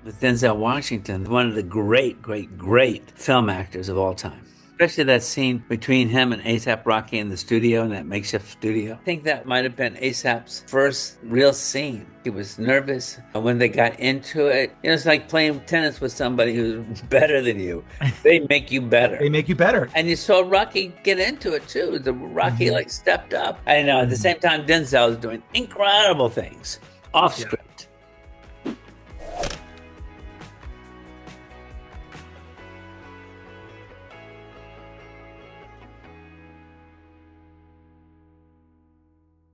with Denzel Washington, one of the great, great, great film actors of all time. Especially that scene between him and ASAP Rocky in the studio, in that makeshift studio. I think that might have been ASAP's first real scene. He was nervous when they got into it. You know, it's like playing tennis with somebody who's better than you. They make you better. They make you better. And you saw Rocky get into it too. The Rocky Mhm. like stepped up. I know at the Mhm. same time Denzel is doing incredible things off Yeah. script.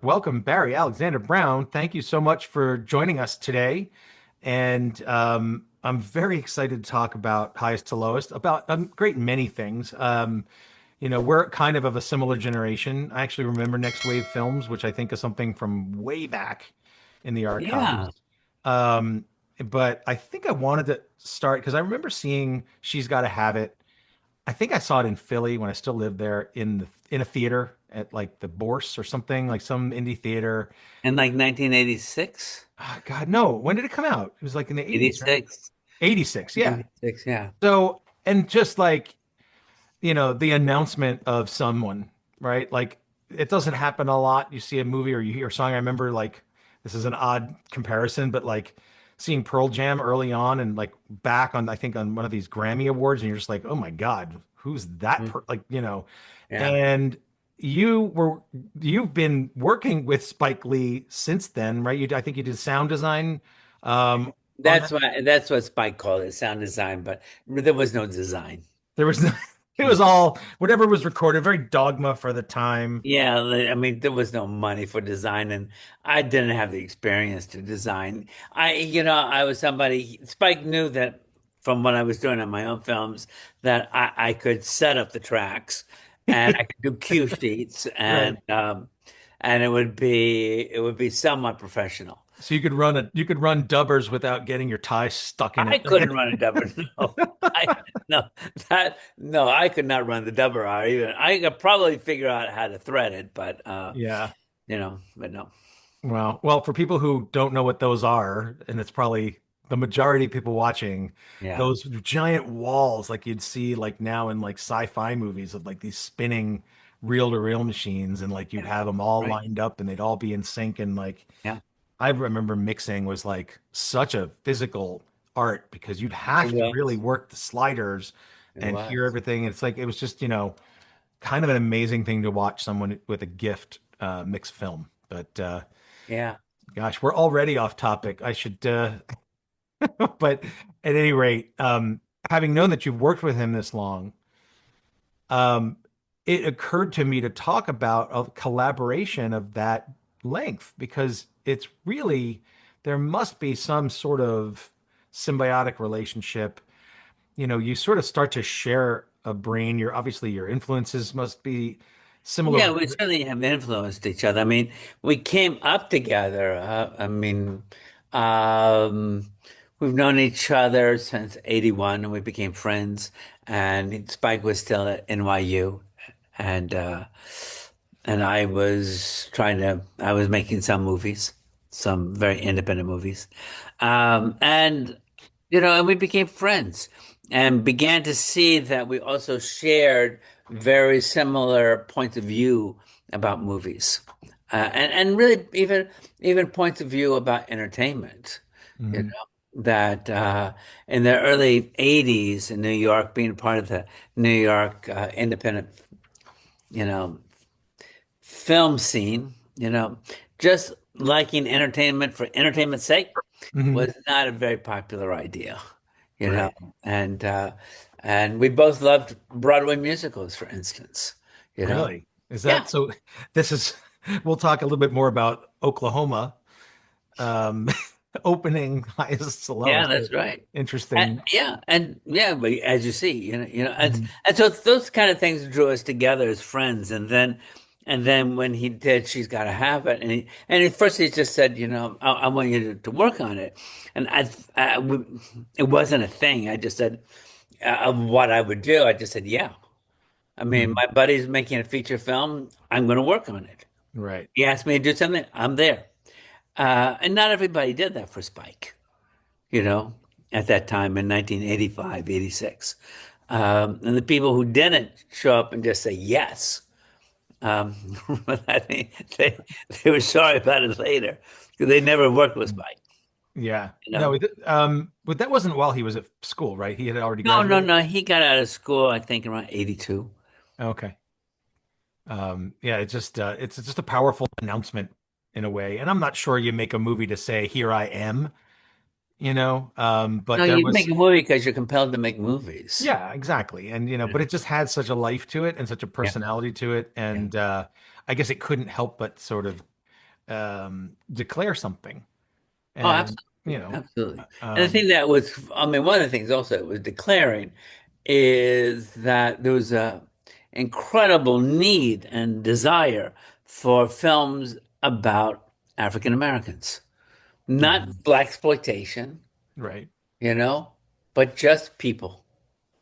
Welcome, Barry Alexander Brown. Thank you so much for joining us today. And I'm very excited to talk about Highest to Lowest, about a great many things. We're kind of a similar generation. I actually remember Next Wave Films, which I think is something from way back in the Yeah. archives. Um, but I think I wanted to start because I remember seeing She's Gotta Have It. I think I saw it in Philly when I still lived there in a theater at like the Bourse or something, like some indie theater. In like 1986, Ah, God, no. When did it come out? It was like in the 80s, right? 86, 86, yeah. 86, yeah. So, and just like, the announcement of someone, right? Like it doesn't happen a lot. You see a movie or you hear a song. I remember like this is an odd comparison, but like seeing Pearl Jam early on and like back on I think on one of these Grammy Awards, and you're just like, oh my God, who's that Mm, yeah. and you were you've been working with Spike Lee since then, right? I think you did sound design on that. That's what Spike called it, sound design, but there was no design. There was no, it was all whatever was recorded, very dogma for the time. Yeah, I mean, there was no money for design, and I didn't have the experience to design. I was somebody, Spike knew that from what I was doing on my own films, that I could set up the tracks and I could do cue sheets Right. and it would be somewhat professional. So you could run dubbers without getting your tie stuck in I it. couldn't run a double. No, no, no, I could not run the double R even. I could probably figure out how to thread it, but Yeah. but no. Well, for people who don't know what those are, and it's probably the majority of people watching, Yeah. those giant walls like you'd see like now in like sci-fi movies of like these spinning reel-to-reel machines, and like you'd Yeah. have them all Right. lined up and they'd all be in sync, and like Yeah. I remember mixing was like such a physical art because you'd It have to really was. work the sliders It and hear was. everything. It's like it was just, kind of an amazing thing to watch someone with a gift mix film. But Yeah. gosh, we're already off topic. I should, but at any rate, having known that you've worked with him this long, um, it occurred to me to talk about a collaboration of that length because it's really, there must be some sort of symbiotic relationship. You sort of start to share a brain. Your influences must be similar. Yeah, we certainly have influenced each other. I mean, we came up together. Um, we've known each other since 81 and we became friends. And Spike was still at NYU. And uh, and I was making some movies, some very independent movies. And and we became friends and began to see that we also shared very similar points of view about movies, and really even points of view about entertainment. You Mhm. know that in the early '80s in New York, being part of the New York independent, you know, film scene, just liking entertainment for entertainment's sake Mhm. was not a very popular idea, you know. Right. And and we both loved Broadway musicals, for instance, you know. Really? Is Yeah, that so? This is, we'll talk a little bit more about Oklahoma um, opening highest to yeah, lowest. that's right. Interesting. And yeah, but as you see, Mhm. and so those kind of things drew us together as friends. And then when he did, she's got to have it. And at first he just said, I want you to work on it. And it wasn't a thing. I just said of what I would do. I just said, yeah. I mean, Mhm. my buddy's making a feature film. I'm going to work on it. Right. He asked me to do something. I'm there. And not everybody did that for Spike, you know. at that time in 1985, 86. And the people who didn't show up and just say yes, um, I think they were sorry about it later because they never worked with Spike, Yeah. you No, know? but that wasn't while he was at school, right? He had already No, no, graduated. no. He got out of school, I think, around 82. Okay. Yeah, it's just a powerful announcement in a way. And I'm not sure you make a movie to say, here I am, No, but there you make was, a movie because you're compelled to make movies. yeah, exactly. And, but it just had such a life to it and such a Yeah, personality to it. yeah. And I guess it couldn't help but sort of declare something. Oh, And, you absolutely, know, absolutely. And the um, thing that was, I mean, one of the things also it was declaring is that there was a incredible need and desire for films about African Americans, mhm, not black exploitation, right. you know, but just people.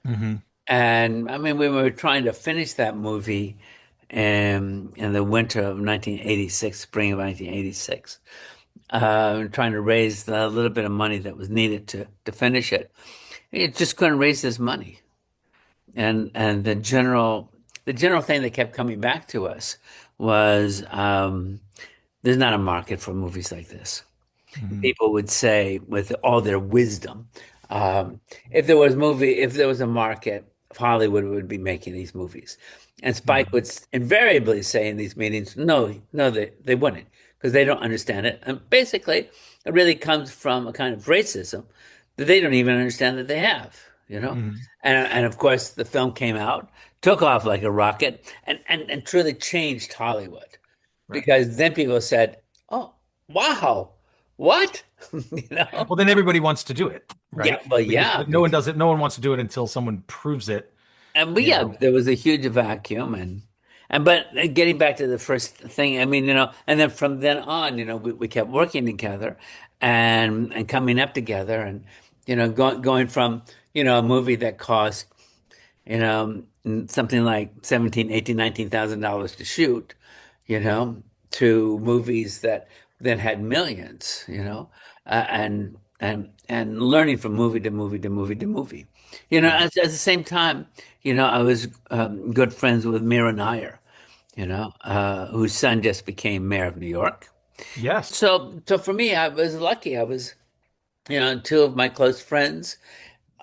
Hmm. And I mean, we were trying to finish that movie in the winter of 1986, spring of 1986, trying to raise the little bit of money that was needed to finish it. It just couldn't raise this money. And the general thing that kept coming back to us was there's not a market for movies like this. Hmm. People would say with all their wisdom, if there was a market, Hollywood would be making these movies. And Spike Hmm. would invariably say in these meetings, no, no, they wouldn't, because they don't understand it. And basically, it really comes from a kind of racism that they don't even understand that they have, you know? Hmm. And of course, the film came out, took off like a rocket, and truly changed Hollywood Right. because then people said, "Oh, wow, what?" You know? Well, then everybody wants to do it, Yeah, right? well, Because yeah, no one does it. No one wants to do it until someone proves it, and but you yeah, know. there was a huge vacuum, and but getting back to the first thing, I mean, and then from then on, we kept working together, and coming up together, and going from a movie that cost something like 17, 18, 19,000 dollars to shoot, you know, to movies that then had millions, and learning from movie to movie to movie to movie. Right. At the same time, I was good friends with Mira Nair, whose son just became mayor of New York. Yes. So for me, I was lucky. I was, two of my close friends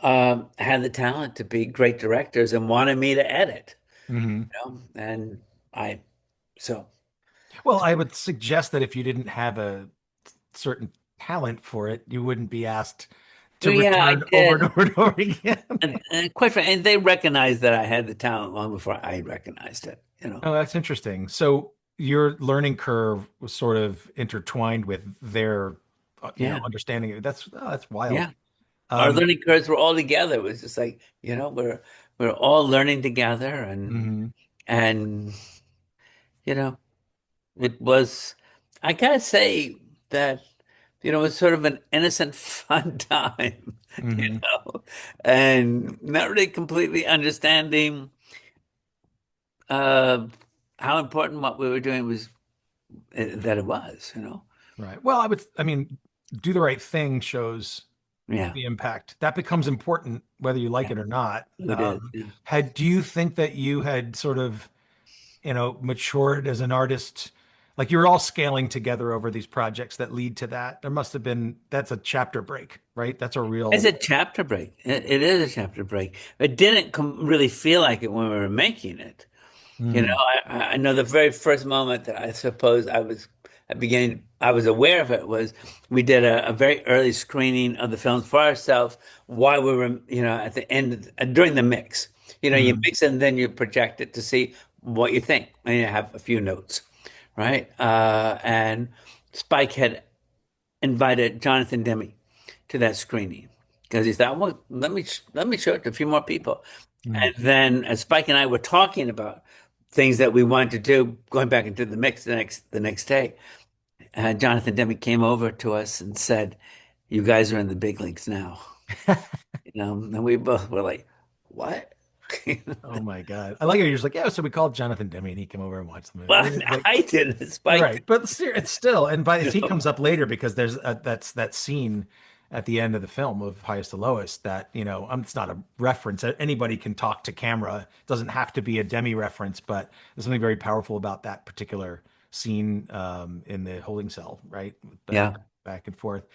had the talent to be great directors and wanted me to edit, Hmm. and I, so, Well, I would suggest that if you didn't have a certain talent for it, you wouldn't be asked to well, yeah, I return over and did. over and over again. And quite frankly, and they recognized that I had the talent long before I recognized it. Oh, that's interesting. So your learning curve was sort of intertwined with their, Yeah, understanding. That's wild. yeah. Our Um, learning curves were all together. It was just like, we're all learning together, mhm. and you know, it was, I gotta say that, it was sort of an innocent, fun time, Hmm. and not really completely understanding uh, how important what we were doing was, that it was. Right. Well, I mean, do the right thing shows Yeah, the impact. That becomes important whether you like yeah, it or not. it is. Yeah. Do you think that you had sort of, matured as an artist? Like you're all scaling together over these projects that lead to that. There must have been, that's a chapter break, right? That's a It's real, a chapter break. It is a chapter break. It didn't really feel like it when we were making it. You know, mm, I know the very first moment that I suppose I was aware of it was we did a very early screening of the films for ourselves while we were, at the end, during the mix. You mm, mix it and then you project it to see what you think. And you have a few notes, right? And Spike had invited Jonathan Demme to that screening because he thought, well, let me show it to a few more people. mm. And then as Spike and I were talking about things that we wanted to do, going back into the mix the next day, Jonathan Demme came over to us and said, "You guys are in the big leagues now." And we both were like, "What?" Oh my God. I like how you're just like, yeah, so we called Jonathan Demme and he came over and watched the movie. Well, It's like, I didn't. Spike right. But it's still, and by he did. comes up later because there's that's that scene at the end of the film of Highest to Lowest that, it's not a reference. Anybody can talk to camera. It doesn't have to be a demi reference, but there's something very powerful about that particular scene in the holding cell, right? Yeah. Back and forth.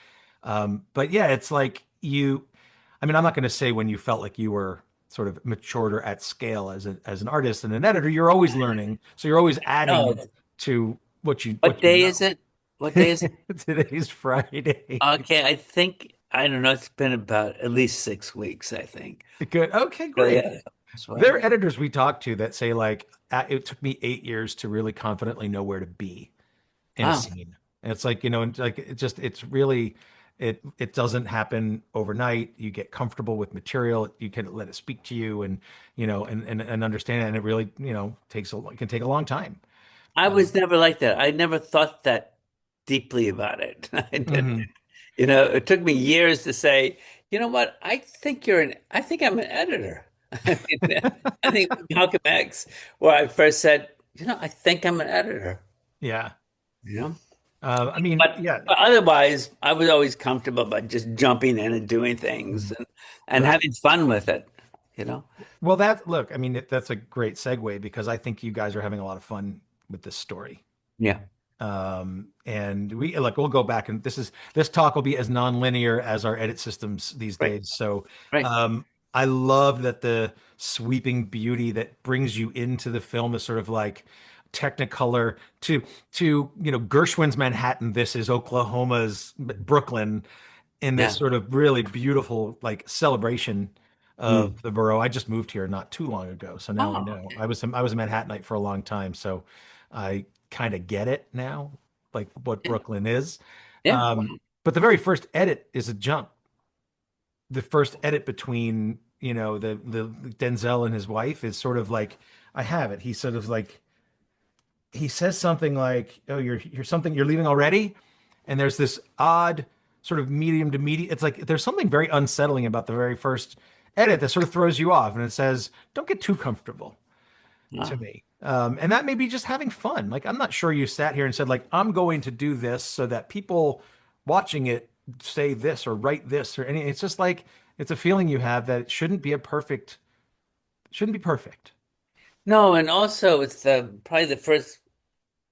But yeah, it's like I mean, I'm not going to say when you felt like you were sort of matured or at scale as an artist and an editor. You're always learning, so you're always No, adding to what what you day is know. it? What day is it? Today's Friday. Okay, I think I don't know. It's been about at least 6 weeks, I think. Good. Okay, So great. yeah, that's There right. are editors we talk to that say like it took me 8 years to really confidently know where to be in a Wow. scene. And it's like, and like it's really it doesn't happen overnight. You get comfortable with material, you can let it speak to you and and understand it. And it really, it can take a long time. I Um, was never like that. I never thought that deeply about it. I did. mhm. It took me years to say, you know what? I think I'm an editor. I mean, I think Malcolm X, where I first said, I think I'm an editor, Yeah. you know? I mean, But, yeah, but otherwise, I was always comfortable by just jumping in and doing things mhm. and That, having fun with it, you know? well, look, I mean, that's a great segue because I think you guys are having a lot of fun with this story. Yeah. And we'll go back and this talk will be as non-linear as our edit systems these Right. days. So, Right. um, I love that the sweeping beauty that brings you into the film is sort of like Technicolor to Gershwin's Manhattan. This is Oklahoma's Brooklyn in this Yeah. sort of really beautiful like celebration Mm. of the borough. I just moved here not too long ago, so now I Oh, know. I was a Manhattanite for a long time, so I kind of get it now, like what yeah. Brooklyn is. Yeah. But the very first edit is a jump. The first edit between the Denzel and his wife is sort of like I have it. He's sort of like he says something like, "Oh, you're leaving already," and there's this odd sort of medium to medium. It's like there's something very unsettling about the very first edit that sort of throws you off, and it says, "Don't get too comfortable." To Ah. me, and that may be just having fun. Like I'm not sure you sat here and said like I'm going to do this so that people watching it say this or write this or any. It's just like it's a feeling you have that it shouldn't be perfect. No, and also it's probably the first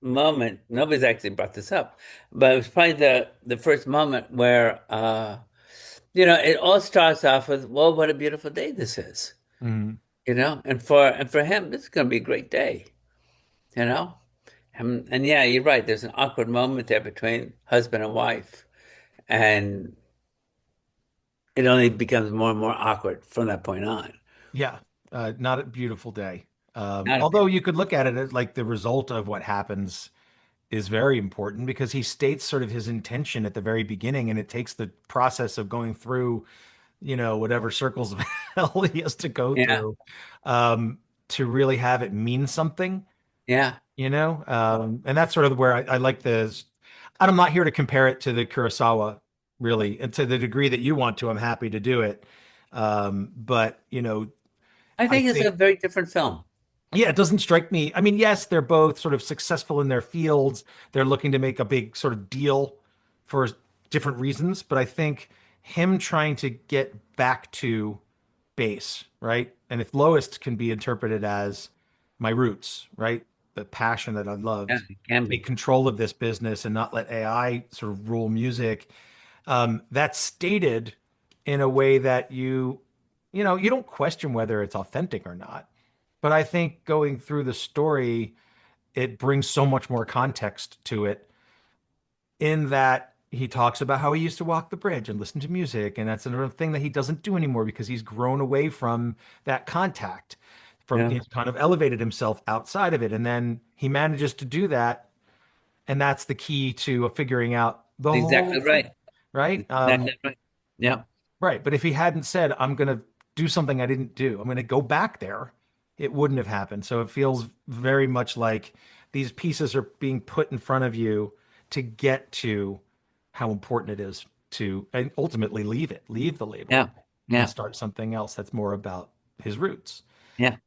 moment. Nobody's actually brought this up, but it was probably the first moment where it all starts off with, "Well, what a beautiful day this is," Mhm. and for him, this is going to be a great day, you know. And yeah, you're right. There's an awkward moment there between husband and wife, and it only becomes more and more awkward from that point on. Yeah, not a beautiful day. Not a Although you could look at it as like the result of what happens is very important because he states sort of his intention at the very beginning, and it takes the process of going through, whatever circles of hell he has to go Yeah, through, to really have it mean something, yeah, and that's sort of where I like this. I'm not here to compare it to the Kurosawa, really, and to the degree that you want to, I'm happy to do it. But I I think it's a think very different film. yeah, it doesn't strike me. I mean, yes, they're both sort of successful in their fields. They're looking to make a big sort of deal for different reasons, but I think him trying to get back to base, right? And if lowest can be interpreted as my roots, right? The passion that I Yeah, loved, it can take be. control of this business and not let AI sort of rule music. That's stated in a way that you don't question whether it's authentic or not. But I think going through the story, it brings so much more context to it in that he talks about how he used to walk the bridge and listen to music. And that's another thing that he doesn't do anymore because he's grown away from that contact, from Yeah, he's kind of elevated himself outside of it. And then he manages to do that. And that's the key to figuring out the whole exactly thing, right. right? Exactly right. Yeah, Right. But if he hadn't said, I'm going to do something I didn't do, I'm going to go back there, it wouldn't have happened. So it feels very much like these pieces are being put in front of you to get to how important it is to and ultimately leave the label yeah, and yeah, start something else that's more about his roots. yeah.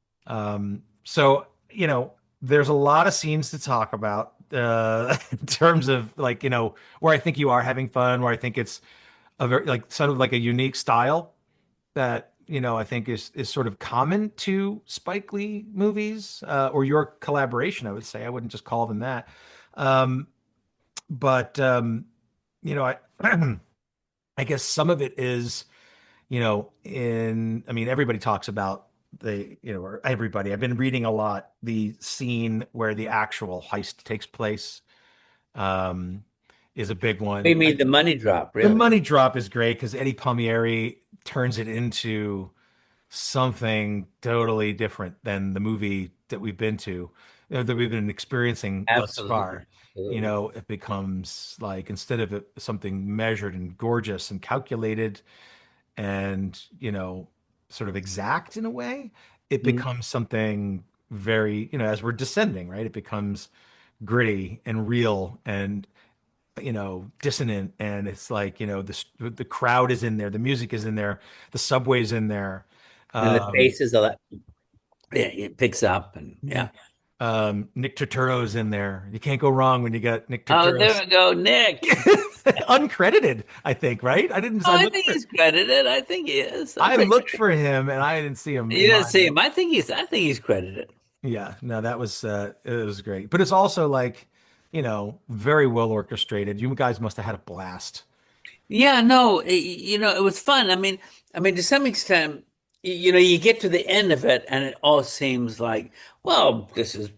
So, there's a lot of scenes to talk about in terms of like, where I think you are having fun, where I think it's a very like sort of like a unique style that I think is sort of common to Spike Lee movies, or your collaboration. I would say I wouldn't just call them that. Um, but I I guess some of it is I mean, everybody talks about or everybody. I've been reading a lot the scene where the actual heist takes place, um, is a big We one. mean the money drop, The really. money drop is great because Eddie Palmieri turns it into something totally different than the movie that we've been to, that we've been experiencing thus far. Absolutely. Absolutely. It becomes like instead of something measured and gorgeous and calculated and, sort of exact in a way, it Mm. becomes something very, as we're descending, right? It becomes gritty and real and dissonant, and it's like the crowd is in there, the music is in there, the subway's in there. And the um pace is a lot, yeah, it picks up and yeah. Nick Turturro's in there. You can't go wrong when you got Nick Oh, there Turturro's we go, Nick. uncredited, I think, right? Oh, I I looked think for he's credited. I think he is. I'm I pretty looked sure. for him and I didn't see him You in didn't mine, see but him. I think he's credited. yeah, no, that was it was great, but it's also like very well orchestrated. You guys must have had a blast. Yeah, no, it was fun. I mean, to some extent, you get to the end of it, and it all seems like, well, this was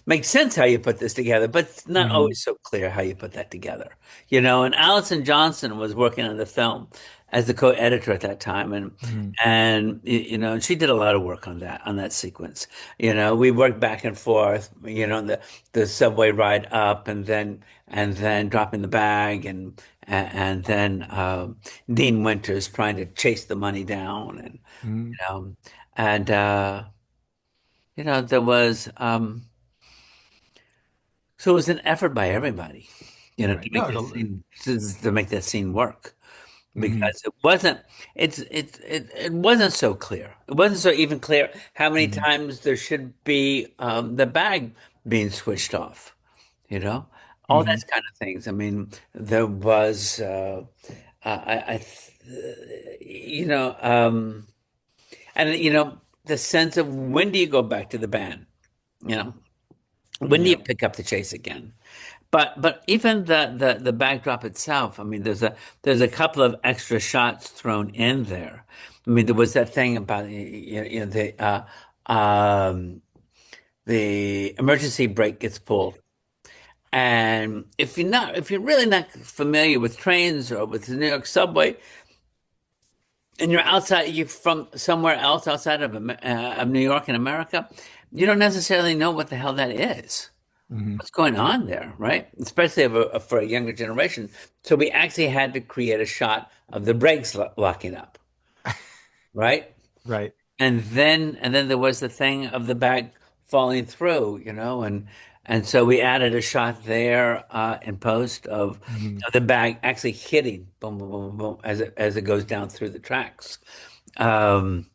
makes sense how you put this together, but it's not Hmm. always so clear how you put that together. And Allison Johnson was working on the film as the co-editor at that time, Hmm. and she did a lot of work on that sequence. We worked back and forth, the subway ride up, and then dropping the bag and then Dean Winters trying to chase the money down, and Hmm. you know, and there was so it was an effort by everybody, to Right. make No, that scene to make that scene work mhm. because it wasn't so clear. It wasn't so even clear how many Mhm. times there should be the bag being switched off. You know, all Mhm. that kind of things. I mean, there was, you know, and the sense of when do you go back to the band? You know, when do Yeah. you pick up the chase again? But even the backdrop itself. I mean, there's a couple of extra shots thrown in there. I mean, there was that thing about the emergency brake gets pulled. And if you're really not familiar with trains or with the New York subway, and you're from somewhere else outside of New York in America, you don't necessarily know what the hell that is. Mhm. What's going on there, right? Especially for a younger generation. So we actually had to create a shot of the brakes locking up, right? Right. And then there was the thing of the bag falling through, and so we added a shot there in post Mhm. of the bag actually hitting boom boom boom boom as it goes down through the tracks. Um,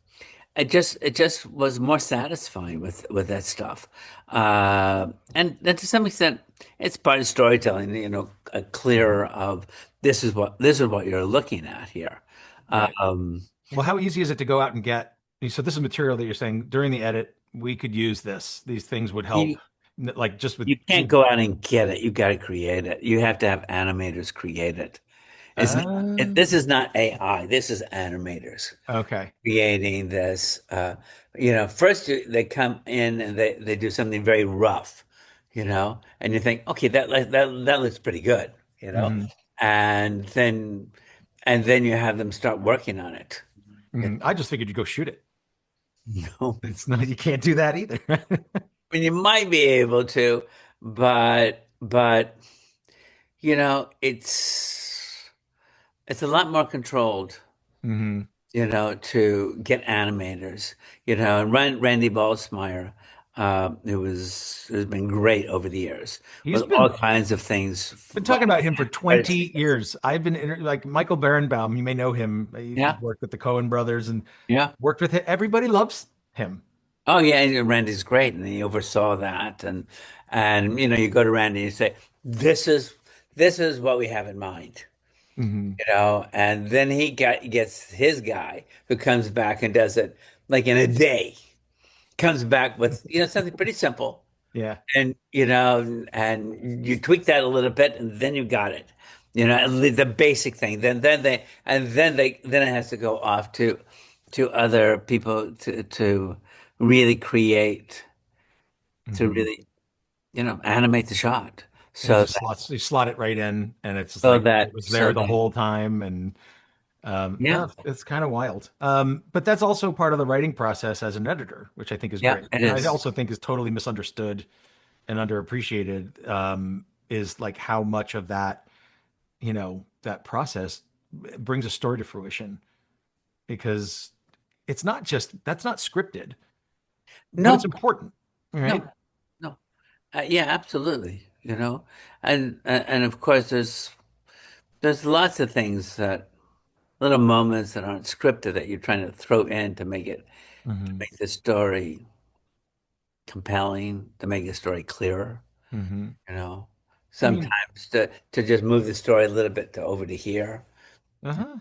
it just was more satisfying with that stuff, and then to some extent, it's part of storytelling. A clearer of this is what you're looking at here. Right. Um, Well, how easy is it to go out and get? So this is material that you're saying during the edit, we could use this. These things would help, you like just with. You can't go out and get it. You got to create it. You have to have animators create it. It's not, this Oh, is not AI. This is animators okay. creating this. First they come in and they do something very rough, and you think, okay, that looks pretty good, Hmm. and then you have them start working on it. You Hmm. I just figured you go shoot it. know? It's not. You can't do that either. I mean, you might be able to, but it's a lot more controlled, Hmm. to get animators, and Randy Balsmeyer, has been great over the years He's with all been kinds of things. been talking about him for 20 years. I've been like Michael Berenbaum. You may know him. He Yeah, worked with the Coen brothers and yeah. worked with him. Everybody loves him. Oh yeah, and Randy's great, and he oversaw that, and you go to Randy and you say, "This is what we have in mind." Hmm. and then gets his guy who comes back and does it like in a day. Comes back with, something pretty simple. Yeah. And and you tweak that a little bit, and then you got it. The basic thing. Then it has to go off to other people to really create, to Hmm. really, animate the shot. And he So just that slots, you slot it right in, and it's just so like it that was so there the that whole time. And yeah, it's kind of wild. But that's also part of the writing process as an editor, which I think is yeah, great. it And I is. also think is totally misunderstood and underappreciated, is like how much of that, that process brings a story to fruition, because it's not just, that's not scripted, but it's No, important, right? no, no. Yeah, absolutely. And of course there's lots of things that little moments that aren't scripted that you're trying to throw in to Hmm. make the story compelling, to make the story clearer, Hmm. you know. I mean, Sometimes to just move the story a little bit to over to here. uh-huh.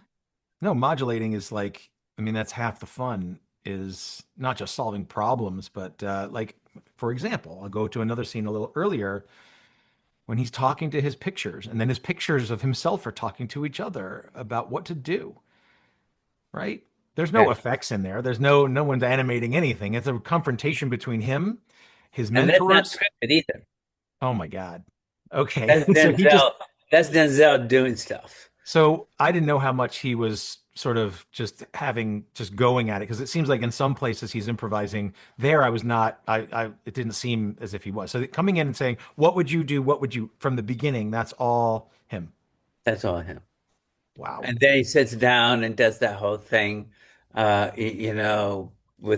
No, modulating is like, I mean, that's half the fun, is not just solving problems, but like, for example, I'll go to another scene a little earlier when he's talking to his pictures, and then his pictures of himself are talking to each other about what to do, right? There's no Yeah. effects in there. There's no one's animating anything. It's a confrontation between him, his And that's not mentors. scripted either. Oh my God. Okay. That's So he just, Denzel. That's Denzel doing stuff. so I didn't know how much he was sort of just having, just going at it, because it seems like in some places he's improvising. There, I was not. It didn't seem as if he was. So coming in and saying, "What would you do? What would you?" From the beginning, that's all him. That's all him. Wow. And then he sits down and does that whole thing, with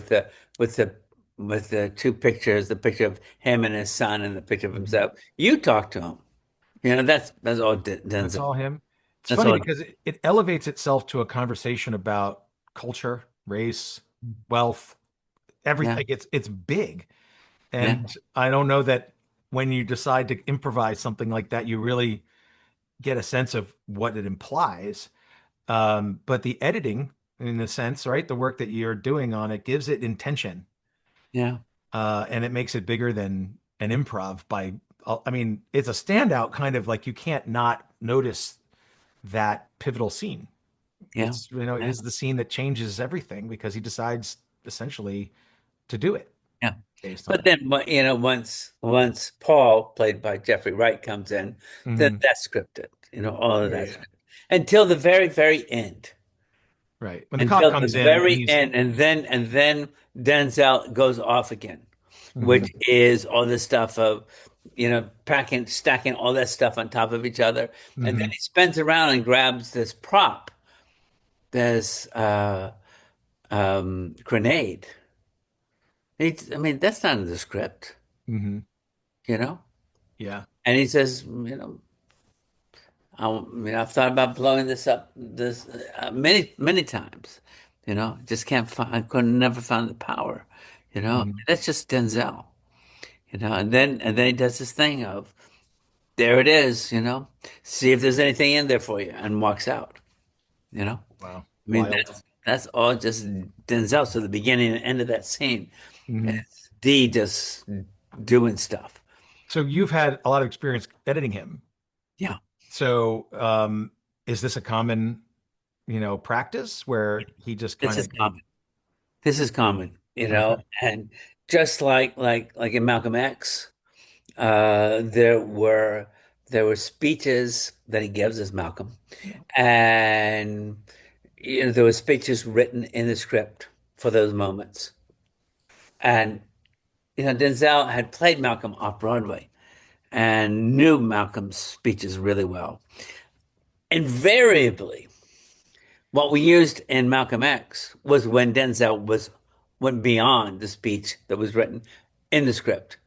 the two pictures, the picture of him and his son and the picture of Mhm. himself. You talk to him. That's all That's Denzel. all him. It's That's funny all. because it elevates itself to a conversation about culture, race, wealth, everything. Yeah, Like, it's big. yeah, And I don't know that when you decide to improvise something like that, you really get a sense of what it implies. But the editing, in a sense, right, the work that you're doing on it gives it intention, yeah, and it makes it bigger than an improv. By, I mean, it's a standout, kind of like you can't not notice that pivotal scene. yeah, It yeah, is the scene that changes everything, because he decides essentially to do it yeah. based on But it. then, once Paul, played by Jeffrey Wright, comes in, then Hmm. that's scripted. All of Yeah, that yeah, scripted. Until the very, very end. right. When the cop Until comes the in and very he's, end, and then Denzel goes off again, mhm, which is all this stuff of, packing, stacking all that stuff on top of each other, and then mhm, he spins around and grabs this prop, this grenade. I mean, that's not in the script, mhm, you know. yeah, And he says, I've thought about blowing this up this many, many times, just can't find, I couldn't never found the power, mhm, That's just Denzel, and then he does this thing of, there it is, see if there's anything in there for you, and walks out, you know. wow, I mean, wild. that's all just Denzel. So the beginning and end of that scene Mhm. is D just doing stuff. So you've had a lot of experience editing him. Yeah, So, is this a common, practice where he just this kind is of, common. This is common, okay. and just like in Malcolm X, there were speeches that he gives as Malcolm, and there were speeches written in the script for those moments. And Denzel had played Malcolm off Broadway and knew Malcolm's speeches really well. Invariably, what we used in Malcolm X was when Denzel went beyond the speech that was written in the script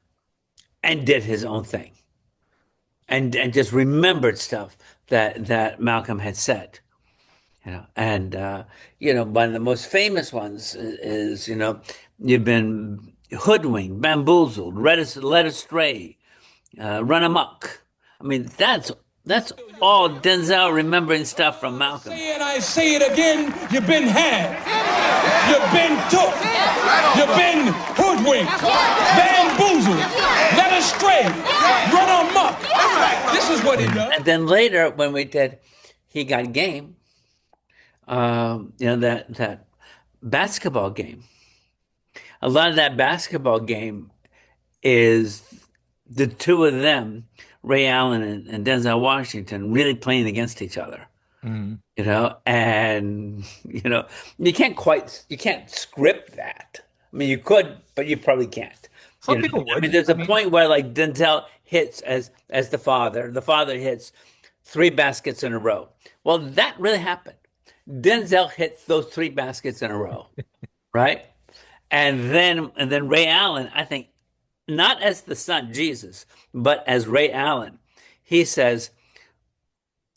and did his own thing, and just remembered stuff that Malcolm had said. And one of the most famous ones is, you've been hoodwinked, bamboozled, led astray, run amok. I mean, That's all Denzel remembering stuff from Malcolm. Say it, I say it again, you've been had. You've been took. You've been hoodwinked, bamboozled, led astray, run amok. This is what he does. And then later, when we did He Got Game, that basketball game. A lot of that basketball game is the two of them, Ray Allen and Denzel Washington, really playing against each other. Mhm. And you can't script that. I mean, you could, but you probably can't. Some people I mean, would. there's I a mean, point where like Denzel hits as the father. The father hits three baskets in a row. Well, that really happened. Denzel hits those three baskets in a row, right? And then Ray Allen, I think, not as the son Jesus, but as Ray Allen, he says,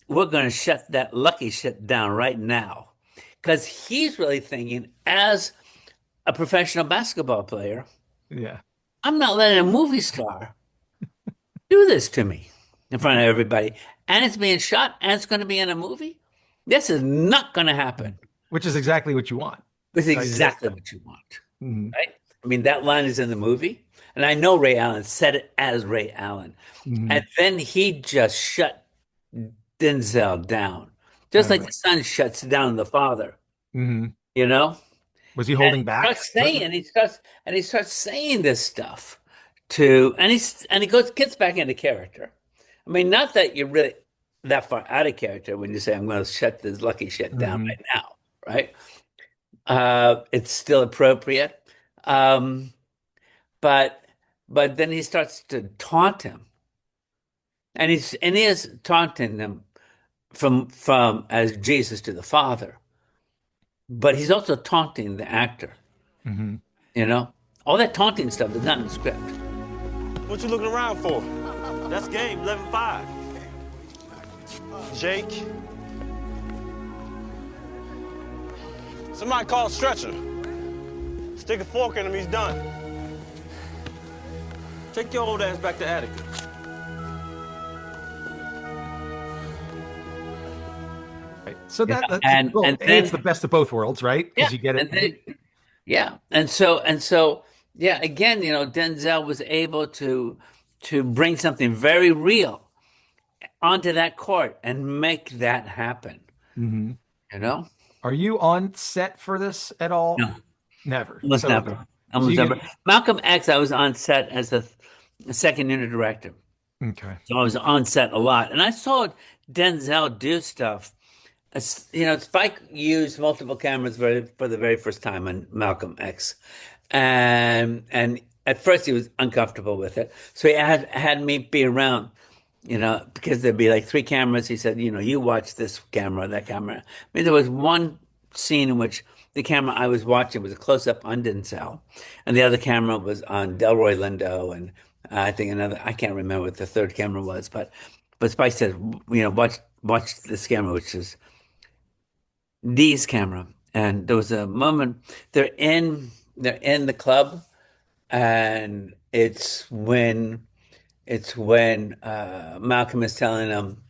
"We're going to shut that lucky shit down right now," because he's really thinking as a professional basketball player, yeah. I'm not letting a movie star do this to me in front of everybody, and it's being shot, and it's going to be in a movie. This is not going to happen. Which is exactly what you want. It's Right? exactly what you want. Mhm. Right? I mean, that line is in the movie, and I know Ray Allen said it as Ray Allen. Mhm. And then he just shut Denzel down, just Oh, like right. the son shuts down the father, Mhm. you know? Was he And holding back? he starts saying this stuff and he gets back into character. I mean, not that you're really that far out of character when you say, I'm going to shut this lucky shit down Mhm. right now, right? It's still appropriate. Um, but but then he starts to taunt him, and he is taunting him from as Jesus to the Father, but he's also taunting the actor. Mhm. You know, all that taunting stuff is not in the script. What you looking around for? That's game 11-5. Jake. Somebody call a stretcher. Stick a fork in him, he's done. Take your old ass back to Attica. Right. So that's And well, and it's the then best of both worlds, right? yeah, Because you get and it. then yeah, and so yeah. Again, Denzel was able to bring something very real onto that court and make that happen. Mhm. You know, Are you on set for this at all? no, Never. almost So never, so almost you never. get Malcolm X, I was on set as a second unit director, okay. so I was on set a lot, and I saw Denzel do stuff. Spike used multiple cameras for the very first time on Malcolm X, and at first he was uncomfortable with it, so he had me be around, because there'd be like three cameras. He said, you watch this camera, that camera. I mean, there was one scene in which the camera I was watching was a close up on Denzel, and the other camera was on Delroy Lindo, and I think another. I can't remember what the third camera was, but Spike said, watch this camera, which is Dee's camera. And there was a moment they're in the club, and it's when Malcolm is telling them,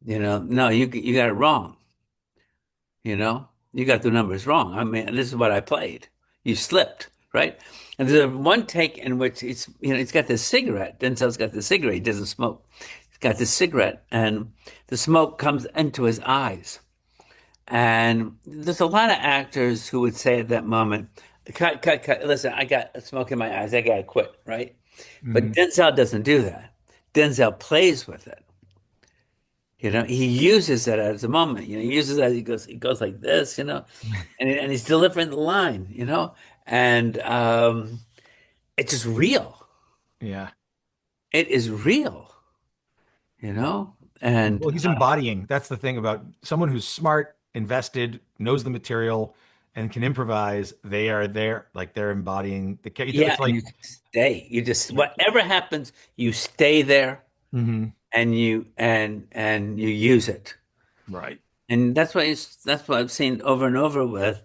no, you got it wrong. You got the numbers wrong. I mean, this is what I played. You slipped, right? And there's one take in which he's got this cigarette. Denzel's got this cigarette. He doesn't smoke. He's got this cigarette, and the smoke comes into his eyes. And there's a lot of actors who would say at that moment, cut, cut, cut. Listen, I got smoke in my eyes. I got to quit, right? But Mhm. Denzel doesn't do that. Denzel plays with it. He uses it as a moment. He uses that. He goes like this, and he's delivering the line, and it's just real. Yeah. It is real, and Well, he's embodying. That's the thing about someone who's smart, invested, knows the material, and can improvise. They are there, like they're embodying the character. yeah, It's and like, you stay. You just whatever happens, you stay there mhm, and you use it. right. And that's what I've seen over and over with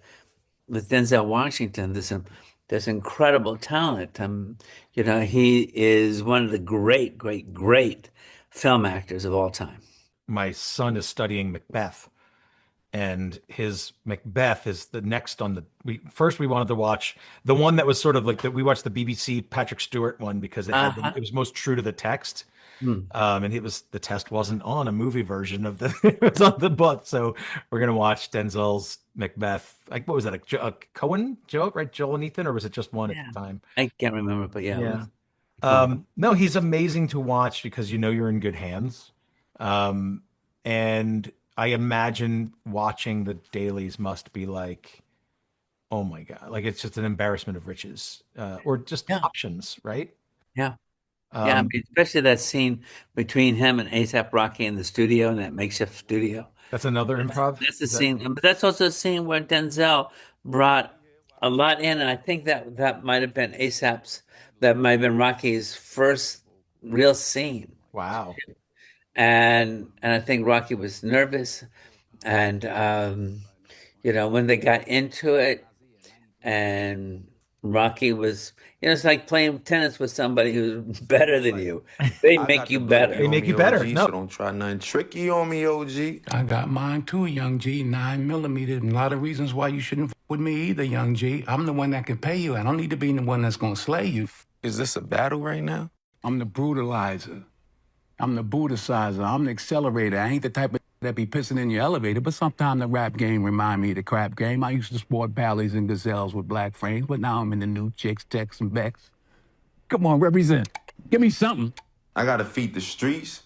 Denzel Washington. This incredible talent. He is one of the great, great, great film actors of all time. my son is studying Macbeth, and his Macbeth is the next on the. We wanted to watch the one that was sort of like that. We watched the BBC Patrick Stewart one because Uh-huh. it was most true to the text. Hmm. And the test wasn't on a movie version of the it was on the book. So we're gonna watch Denzel's Macbeth. Like what was that? A Cohen joke, right? Joel and Ethan, or was it just one at Yeah. the time? I can't remember, but yeah, it Yeah. was cool. No, he's amazing to watch because you know you're in good hands. Um, and I imagine watching the dailies must be like, oh my God, like it's just an embarrassment of riches, or just Yeah, options, right? yeah, yeah. I Um, mean, especially that scene between him and ASAP Rocky in the studio, in that makeshift studio. that's another improv. That's the Is that? scene, but that's also a scene where Denzel brought a lot in, and I think that might have been ASAP's, that might have been Rocky's first real scene, Wow. and I think Rocky was nervous, and when they got into it, and Rocky was, it's like playing tennis with somebody who's better than you. They I make got you the blicky They better. on make me, you better. OG, No. so don't try nothing tricky on me, OG. I got mine too, young G, 9 millimeter. And a lot of reasons why you shouldn't with me either, young G. I'm the one that can pay you. I don't need to be the one that's gonna slay you. Is this a battle right now? I'm the brutalizer. I'm the Buddhicizer. I'm the accelerator. I ain't the type of that be pissing in your elevator, but sometimes the rap game remind me of the crap game. I used to sport Bally's and Gazelles with black frames, but now I'm in the new chicks, Tex, and Becks. Come on, represent. Give me something. I gotta feed the streets,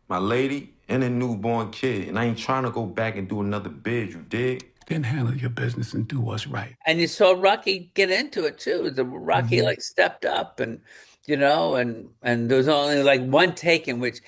my lady, and a newborn kid, and I ain't trying to go back and do another bid, you dig? Then handle your business and do what's right. And you saw Rocky get into it too. The Rocky Mhm. like stepped up, and there was only like one take in which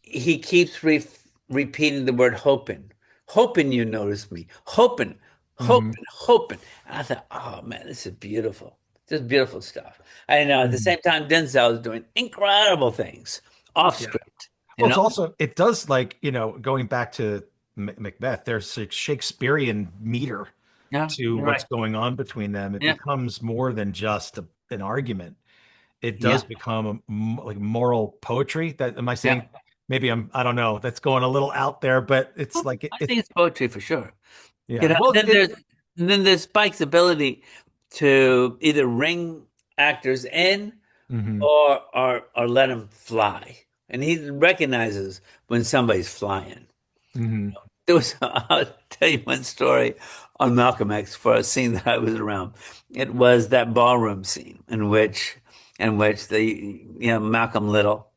he keeps repeating the word hoping. Hoping you notice me. Hoping, Mhm. hoping, hoping. And I thought, oh man, this is beautiful. This is beautiful stuff. I know at the Mhm. same time, Denzel is doing incredible things off Yeah. script, you Well, it's know? also it does like going back to Macbeth. There's a Shakespearean meter Yeah, to you're what's right. going on between them. It Yeah, becomes more than just an argument. It yeah, does become like moral poetry. That am I yeah. saying? Maybe I don't know. That's going a little out there, but it's like I think it's poetry for sure. yeah. Well, Then there's Spike's ability to either ring actors in mhm, or let them fly. And he recognizes when somebody's flying. mhm, I'll tell you one story on Malcolm X for a scene that I was around. It was that ballroom scene in which Malcolm Little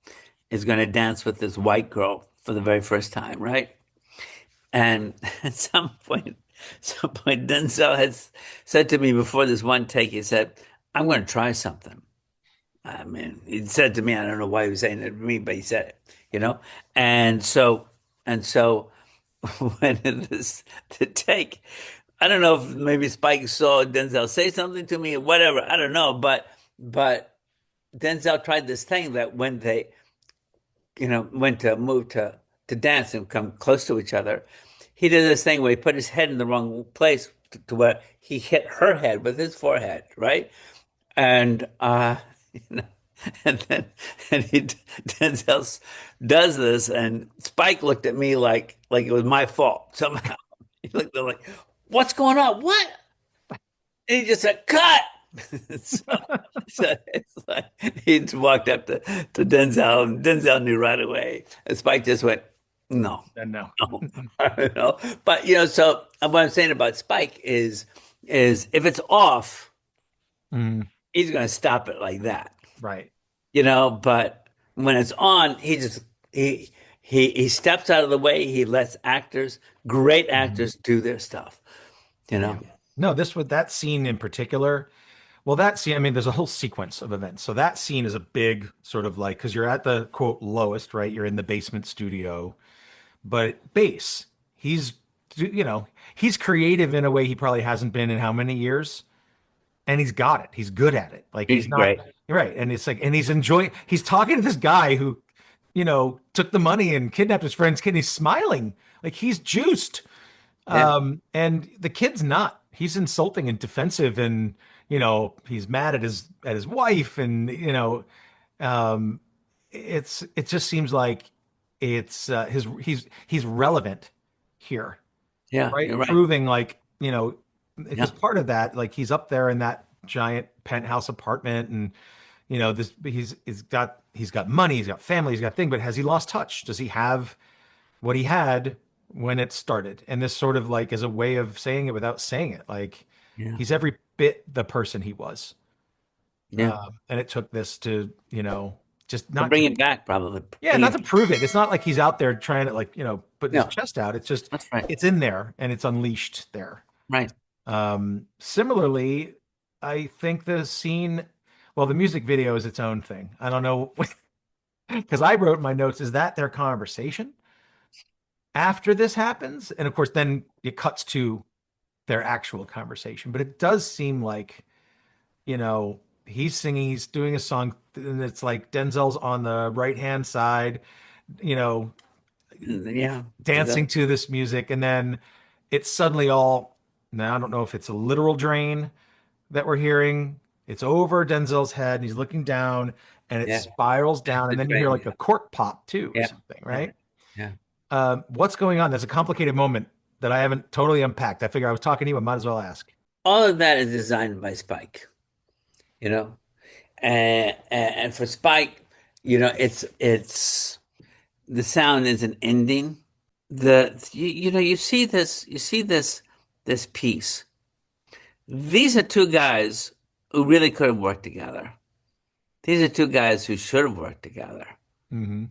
is going to dance with this white girl for the very first time, right? And at some point, Denzel has said to me before this one take, he said, I'm going to try something. I mean, he said to me, I don't know why he was saying it to me, but he said it. And so when the take, I don't know if maybe Spike saw Denzel say something to me or whatever. I don't know, but Denzel tried this thing that when they went to move to dance and come close to each other, he did this thing where he put his head in the wrong place to where he hit her head with his forehead, right? And you know, and then Denzel does this, and Spike looked at me like it was my fault somehow. He looked at me like, "What's going on? What?" And he just said, "Cut." so, so it's like he just walked up to Denzel, and Denzel knew right away. And Spike just went, "No, and no. no." But so what I'm saying about Spike is if it's off, Mhm, he's going to stop it like that. right. But when it's on, he steps out of the way. He lets great Mhm. actors do their stuff. You Yeah. know, No, this with that scene in particular. Well, that scene, I mean, there's a whole sequence of events. So that scene is a big sort of like, because you're at the quote lowest, right? You're in the basement studio, but bass, he's, he's creative in a way he probably hasn't been in how many years? And he's got it. He's good at it. Like he's he's not, great. right. And it's like, and he's talking to this guy who, took the money and kidnapped his friend's kid. And he's smiling like he's juiced. Yeah, And the kid's not. He's insulting and defensive, and he's mad at his wife, and um, it just seems like it's he's relevant here, Yeah, right? you're right. Proving like, because Yeah, part of that, like he's up there in that giant penthouse apartment, and this he's got money, he's got family, he's got thing, but has he lost touch? Does he have what he had when it started? And this sort of like is a way of saying it without saying it. Like yeah, he's every bit the person he was. yeah. And it took this to, just To not bring to, it back, probably. yeah, Bring not it to back. prove it. It's not like he's out there trying to like, put his No, chest out. It's just, that's right. it's in there and it's unleashed there. Right. Similarly, I think well, the music video is its own thing. I don't know, because I wrote in my notes, is that their conversation after this happens? And of course, then it cuts to their actual conversation. But it does seem like, he's singing, he's doing a song, and it's like Denzel's on the right hand side, you know, Yeah. dancing to this music, and then it's suddenly all. Now I don't know if it's a literal drain that we're hearing. It's over Denzel's head, and he's looking down, and it Yeah. spirals down, and then you hear like a cork pop too, or Yeah. something, right? Yeah. What's going on? There's a complicated moment that I haven't totally unpacked. I figure I was talking to you, I might as well ask. All of that is designed by Spike, you know, and for Spike, it's the sound is an ending. You see this piece. These are two guys who really could have worked together. These are two guys who should have worked together. Mm-hmm.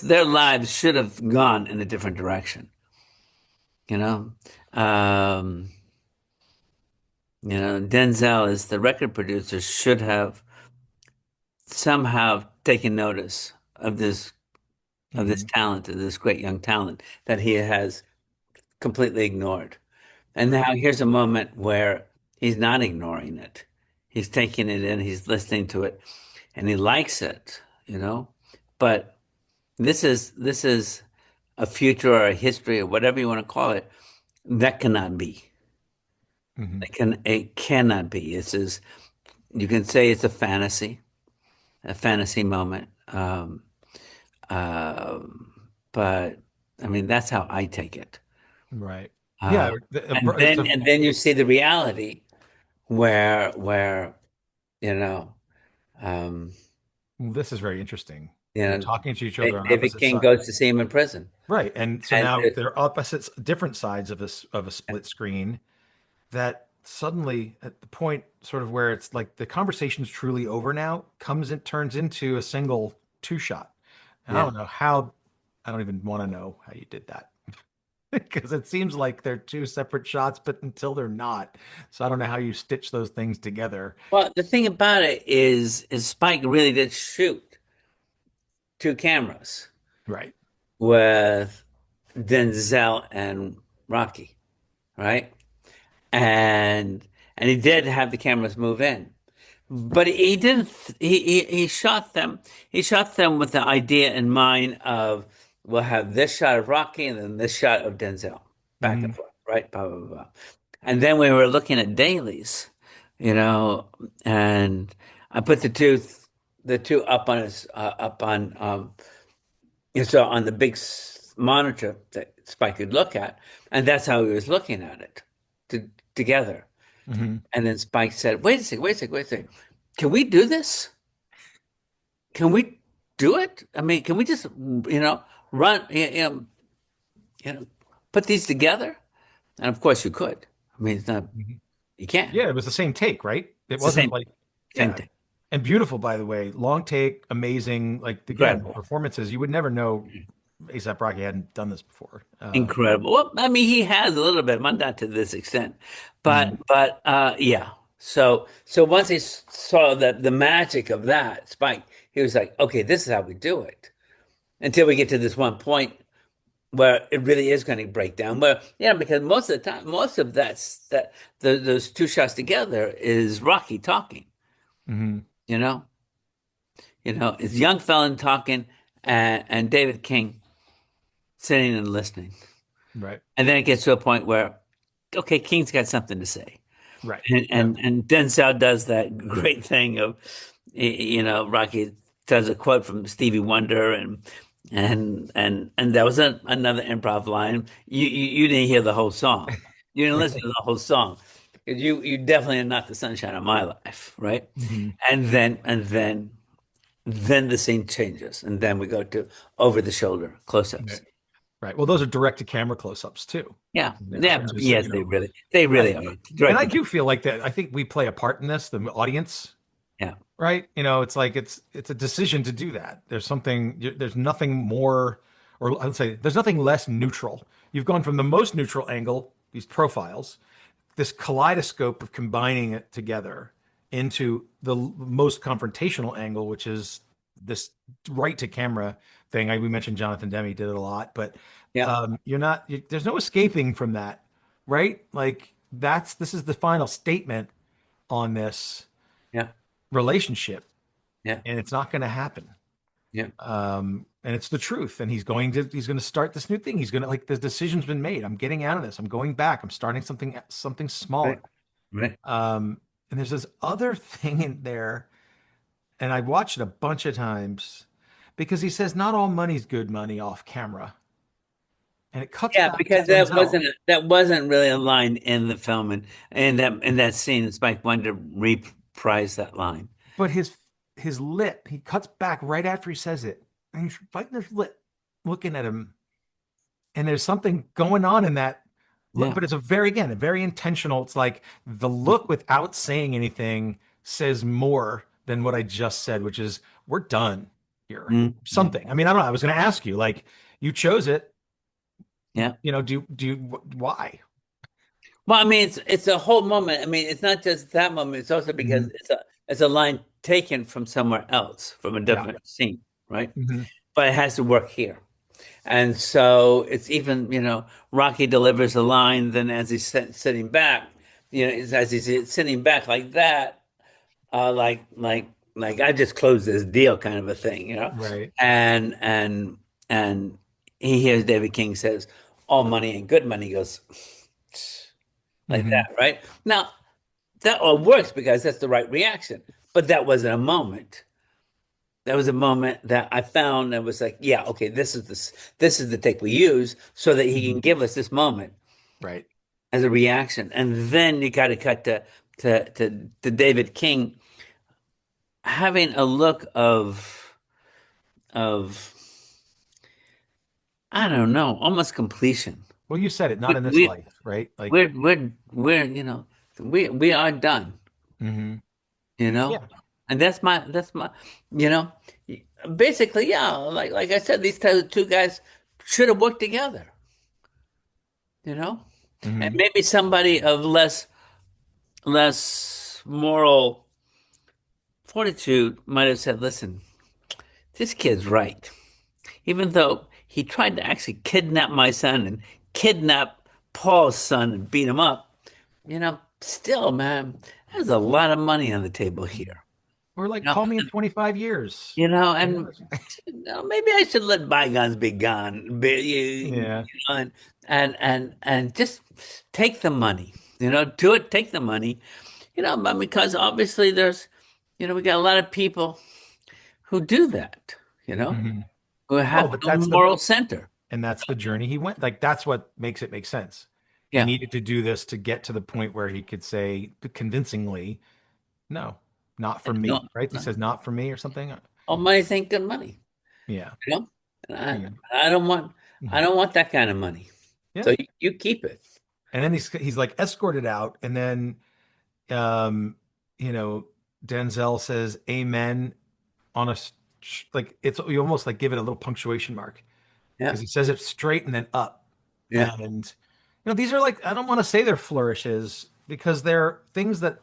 Their lives should have gone in a different direction. You know, um, Denzel as the record producer should have somehow taken notice of this talent, of this great young talent that he has completely ignored. And now here's a moment where he's not ignoring it. He's taking it in, he's listening to it, and he likes it, But this is a future or a history or whatever you want to call it. That cannot be. Mm-hmm. It cannot be. You can say it's a fantasy moment. But I mean, that's how I take it. Right. Uh, Yeah. and then you see the reality where you know, um, This is very interesting. you They're know, talking to each other on David opposite King sides. goes to see him in prison. Right. And so And now they're opposites, different sides of a split screen that suddenly at the point sort of where it's like the conversation's truly over now turns into a single two shot. And Yeah. I don't even want to know how you did that. Because it seems like they're two separate shots, but until they're not. So I don't know how you stitch those things together. Well, the thing about it is Spike really did shoot two cameras Right. with Denzel and Rocky, right? And he did have the cameras move in, but he didn't. He shot them. He shot them with the idea in mind of we'll have this shot of Rocky and then this shot of Denzel, back and forth, right? Blah blah blah. And then we were looking at dailies, and I put the two up on his up on on the big monitor that Spike could look at, and that's how he was looking at it together. Mm-hmm. And then Spike said, "Wait a second. Can we do this? Can we do it? I mean, can we just run put these together?" And of course you could. I mean, it's not you can't. Yeah, it was the same take, right? It It's the wasn't same- like Same yeah. thing. And beautiful, by the way. Long take, amazing. Like again, Incredible. performances. You would never know A$AP Rocky hadn't done this before. Incredible. Well, I mean, he has a little bit, but not to this extent. But yeah. So once he saw the magic of that Spike, he was like, okay, this is how we do it. Until we get to this one point where it really is going to break down. Where because most of the time, most of those two shots together is Rocky talking. Mhm. It's young felon talking and David King sitting and listening. Right. And then it gets to a point where, okay, King's got something to say. Right. And Denzel does that great thing of, Rocky does a quote from Stevie Wonder, and and that was another improv line. You didn't hear the whole song. You didn't listen to the whole song. 'Cause you definitely are not the sunshine of my life, right? Mhm. And then the scene changes, and then we go to over the shoulder close-ups. Right. Right. Well, those are direct to camera close-ups too. Yeah, There, yeah, which is, yes, they right. really are And I directed. do feel like that. I think we play a part in this, the audience, Yeah, right? It's like it's a decision to do that. There's nothing more, or I would say there's nothing less neutral. You've gone from the most neutral angle, these profiles, this kaleidoscope of combining it together into the most confrontational angle, which is this right to camera thing. We mentioned Jonathan Demme did it a lot, but yeah, there's no escaping from that, right? Like this is the final statement on this yeah, relationship, yeah, and it's not going to happen. yeah. And it's the truth. And he's going to start this new thing. He's going to, like, the decision's been made. I'm getting out of this. I'm going back. I'm starting something smaller. Right, right. And there's this other thing in there, and I watched it a bunch of times because he says not all money's good money off camera, and it cuts Yeah, back to because that Denzel. wasn't really a line in the film, and in that scene, Spike wanted to reprise that line. But his lip, he cuts back right after he says it, and he's biting his lip, looking at him, and there's something going on in that look, Yeah, but it's a very intentional. It's like the look without saying anything says more than what I just said, which is we're done here. yeah, Something. I mean, I don't know. I was going to ask you, like, you chose it. yeah. Do you, why? Well, I mean, it's a whole moment. I mean, it's not just that moment. It's also because Mhm. it's a line taken from somewhere else, from a Yeah. different scene, right? Mhm. But it has to work here. And so it's even, Rocky delivers a line, then as he's sitting back, as he's sitting back like that, like I just closed this deal kind of a thing. Right. And he hears David King says, all money ain't good money. He goes like Mhm. that, right? Now, that all works because that's the right reaction. But that wasn't a moment. That was a moment that I found that was like, yeah, okay, this is the take we use so that he can Mhm. give us this moment Right. as a reaction. And then you got to cut to David King having a look of I don't know, almost completion. Well, you said it, not We, in this we life, right? Like, we are done, mhm. you know, Yeah. and that's my, you know, basically, yeah, like I said, these two guys should have worked together, you know, and Mhm. maybe somebody of less moral fortitude might have said, listen, this kid's right. Even though he tried to actually kidnap my son and kidnap Paul's son and beat him up, still, man, there's a lot of money on the table here. Or like, You know, call me in 25 years. and maybe I should let bygones be gone. Yeah. And just take the money. Do it. Take the money. But because obviously we got a lot of people who do that. You know, Mhm. who Well, have but no moral center. that's the journey he went. Like, that's what makes it make sense. He Yeah. needed to do this to get to the point where he could say convincingly, no, not for No, me, right? He no. says, not for me or something. All money ain't good money. Yeah. You know, and Yeah. I don't want I Mhm. don't want that kind of money. Yeah. So you keep it. And then he's like escorted out. And then, um, you know, Denzel says amen on like, you almost like give it a little punctuation mark Yeah. because he says it straight and then up. Yeah. And, these are like, I don't want to say they're flourishes because they're things that,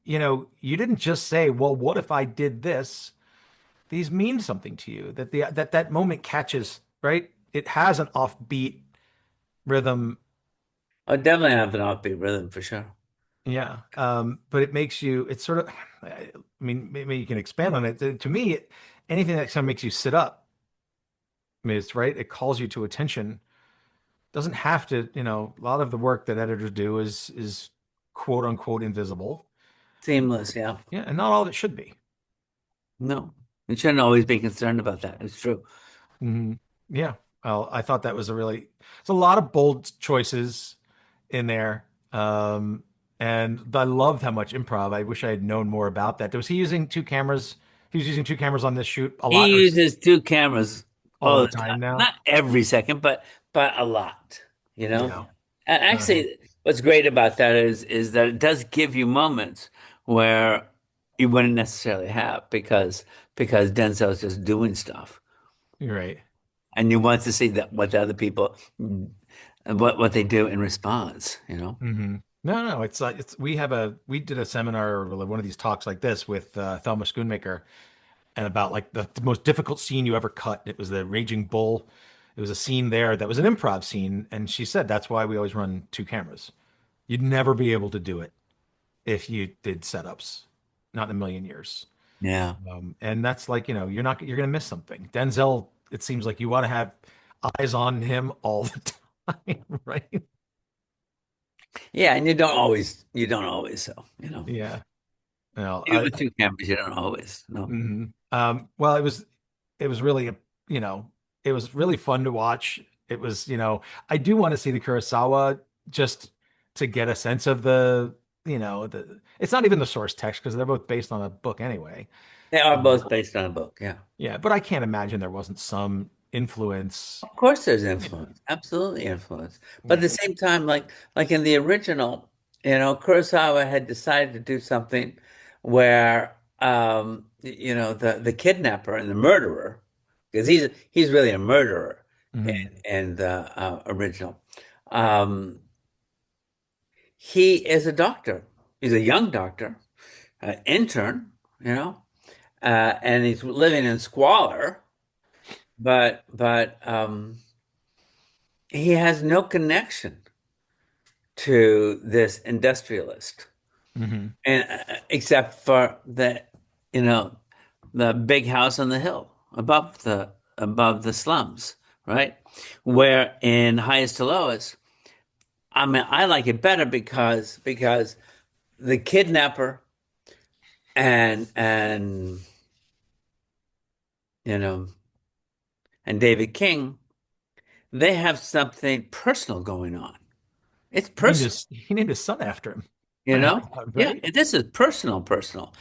you didn't just say, well, what if I did this? These mean something to you, that moment catches, right? It has an offbeat rhythm. I definitely have an offbeat rhythm for sure. Yeah. But it makes you, it's sort of, I mean, maybe you can expand on it. To me, anything that kind of makes you sit up, I mean, it's right. It calls you to attention. Doesn't have to, a lot of the work that editors do is quote unquote invisible. Seamless, yeah. Yeah. And not all of it should be. No. You shouldn't always be concerned about that. It's true. Mhm. Yeah. Well, I thought that was it's a lot of bold choices in there. And I loved how much improv. I wish I had known more about that. Was he using two cameras? He was using two cameras on this shoot a lot He or uses two cameras all all the the time. time now. Not every second, but a lot, you know? Yeah. And Uh-huh. actually, what's great about that is that it does give you moments where you wouldn't necessarily have because Denzel's just doing stuff. You're right. And you want to see that what the other people what they do in response, you know? Hmm. No, no, it's like we did a seminar or one of these talks like this with Thelma Schoonmaker and about like the most difficult scene you ever cut. It was the Raging Bull. It was a scene there that was an improv scene, and she said that's why we always run two cameras. You'd never be able to do it if you did setups, not in a million years. Yeah. And that's like, you're gonna miss something. Denzel, it seems like you want to have eyes on him all the time, right? Yeah, and you don't always so, you know. Yeah. Well, Even with two cameras, you don't always. No. mhm. Well, it was really you know, it was really fun to watch. It was, I do want to see the Kurosawa just to get a sense of it's not even the source text because they're both based on a book anyway. They are Um, both based on a book, yeah. yeah, but I can't imagine there wasn't some influence. Of course there's influence. Absolutely influence. But at Yeah. the same time, like in the original, Kurosawa had decided to do something where the kidnapper and the murderer, because he's really a murderer Mhm. in the original. Um, he is a doctor. He's a young doctor, intern, and he's living in squalor, but he has no connection to this industrialist, Mhm. and except for you know, the big house on the hill above the slums, right? Where in highest to lowest, I mean, I like it better because the kidnapper and you know and David King, they have something personal going on. It's personal. He named his son after him. You I know? thought, Yeah, right? this is personal. And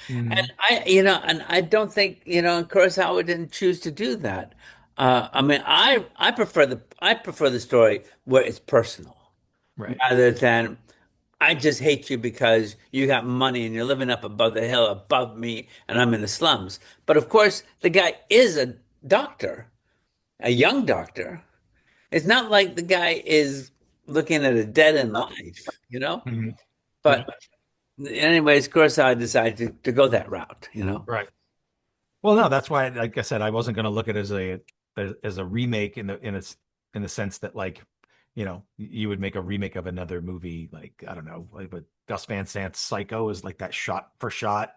Mhm. I don't think, Kurosawa didn't choose to do that. I mean, I prefer the story where it's personal Right. rather than I just hate you because you got money and you're living up above the hill above me and I'm in the slums. But of course, the guy is a doctor, a young doctor. It's not like the guy is looking at a dead end life, you know? Mhm. Yeah. But anyways, of course, I decided to go that route. Right. Well, no, that's why, like I said, I wasn't going to look at it as a remake in the sense that like, you would make a remake of another movie, like I don't know, like with Gus Van Sant's Psycho is like that shot for shot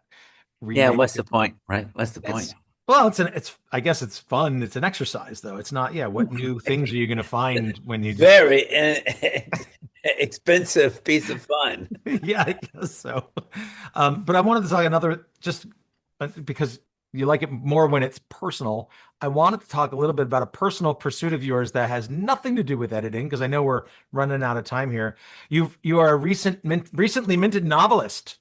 Yeah, remake. what's the point, right? What's the point? It's well, it's I guess it's fun. It's an exercise though. It's not, yeah, what new things are you going to find when you just Very expensive piece of fun. yeah, I guess so. But I wanted to talk another just because you like it more when it's personal. I wanted to talk a little bit about a personal pursuit of yours that has nothing to do with editing, because I know we're running out of time here. You are a recently minted novelist,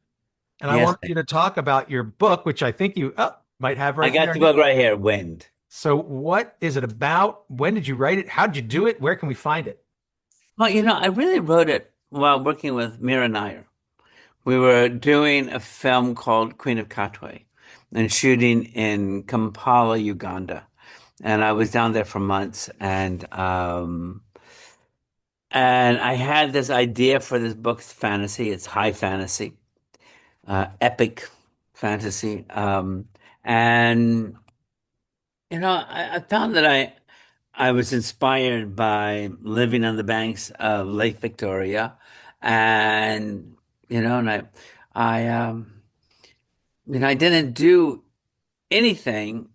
and I Yes, wanted you to talk about your book, which I think you might have I right got there the now. book right here, Wind. So, what is it about? When did you write it? How did you do it? Where can we find it? Well, I really wrote it while working with Mira Nair. We were doing a film called Queen of Katwe and shooting in Kampala, Uganda. And I was down there for months, and I had this idea for this book. It's fantasy. It's high fantasy, epic fantasy. And I found that I was inspired by living on the banks of Lake Victoria, and and I didn't do anything